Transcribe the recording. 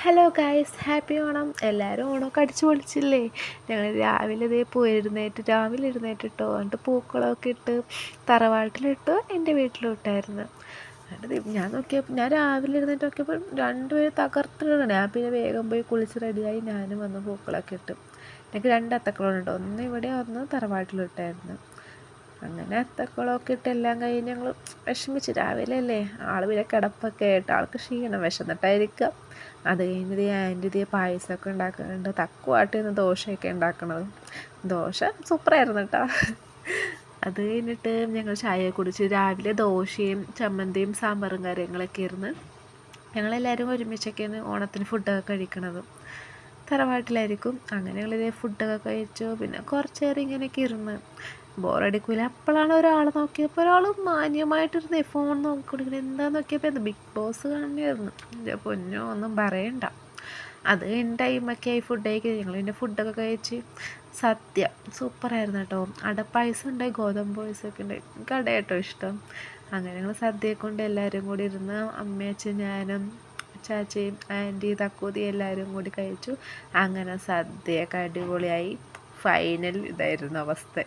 Hello guys, happy Onam. എല്ലാവരും ഓണമൊക്കെ അടിച്ചു പൊളിച്ചില്ലേ? ഞങ്ങൾ രാവിലെ രാവിലെ എഴുന്നേറ്റിട്ടോ, എന്നിട്ട് പൂക്കളമൊക്കെ ഇട്ട് തറവാട്ടിലിട്ടു, എൻ്റെ വീട്ടിലും ഇട്ടായിരുന്നു. എന്നിട്ട് ഞാൻ രാവിലെ എഴുന്നേറ്റ് നോക്കിയപ്പോൾ രണ്ടുപേരും തകർത്തിടണം. ഞാൻ പിന്നെ വേഗം പോയി കുളിച്ച് റെഡിയായി ഞാനും വന്ന് പൂക്കളമൊക്കെ ഇട്ടു. എനിക്ക് 2 അത്തക്കുളമുണ്ട്, ഒന്ന് ഇവിടെ ഒന്ന് തറവാട്ടിലിട്ടായിരുന്നു. അങ്ങനെ അത്തക്കുളമൊക്കെ ഇട്ട് എല്ലാം കഴിഞ്ഞ് ഞങ്ങൾ വിഷമിച്ച്, രാവിലെ അല്ലേ, ആൾ പിന്നെ കിടപ്പൊക്കെ ആയിട്ട് ആൾക്ക് ക്ഷീണം, വിശന്നിട്ടായിരിക്കാം. അത് കഴിഞ്ഞ് ആൻറ്റി പായസമൊക്കെ ഉണ്ടാക്കുന്നുണ്ട്, തക്കുവാട്ടിന്ന് ദോശയൊക്കെ ഉണ്ടാക്കണത്. ദോശ സൂപ്പറായിരുന്നു കേട്ടോ. അത് കഴിഞ്ഞിട്ട് ഞങ്ങൾ ചായ കുടിച്ച്, രാവിലെ ദോശയും ചമ്മന്തിയും സാമ്പാറും കാര്യങ്ങളൊക്കെ ആയിരുന്നു. ഞങ്ങളെല്ലാവരും ഒരുമിച്ചൊക്കെയാണ് ഓണത്തിന് ഫുഡൊക്കെ കഴിക്കണത്. തറവാട്ടിലായിരിക്കും. അങ്ങനെ ഞങ്ങളിതേ ഫുഡൊക്കെ കഴിച്ചു. പിന്നെ കുറച്ച് നേരം ഇങ്ങനെയൊക്കെ ഇരുന്ന് ബോറടിക്കൂല. അപ്പോഴാണ് ഒരാൾ നോക്കിയപ്പോൾ ഒരാൾ മാന്യമായിട്ടിരുന്നേ ഫോൺ നോക്കിക്കൊണ്ടിരിക്കുന്നത്. എന്താന്ന് നോക്കിയപ്പോൾ ഇത് ബിഗ് ബോസ് കാണുകയായിരുന്നു. എൻ്റെ പൊന്നോ, ഒന്നും പറയണ്ട. അത് ടൈമൊക്കെ ആയി ഫുഡ് കഴിക്കുക. ഞങ്ങൾ പിന്നെ ഫുഡൊക്കെ കഴിച്ച് സദ്യ സൂപ്പറായിരുന്നു കേട്ടോ. അടപ്പായസം ഉണ്ടായി, ഗോതമ്പ് പായസമൊക്കെ ഉണ്ടായി. എനിക്ക് അട കേട്ടോ ഇഷ്ടം. അങ്ങനെ ഞങ്ങൾ സദ്യയൊക്കെ കൊണ്ട് എല്ലാവരും കൂടി ഇരുന്ന് അമ്മയച്ഛൻ ഞാനും ചാച്ചയും ആൻറ്റി തക്കൂതി എല്ലാവരും കൂടി കഴിച്ചു. അങ്ങനെ സദ്യയൊക്കെ അടിപൊളിയായി. ഫൈനൽ ഇതായിരുന്നു അവസ്ഥ.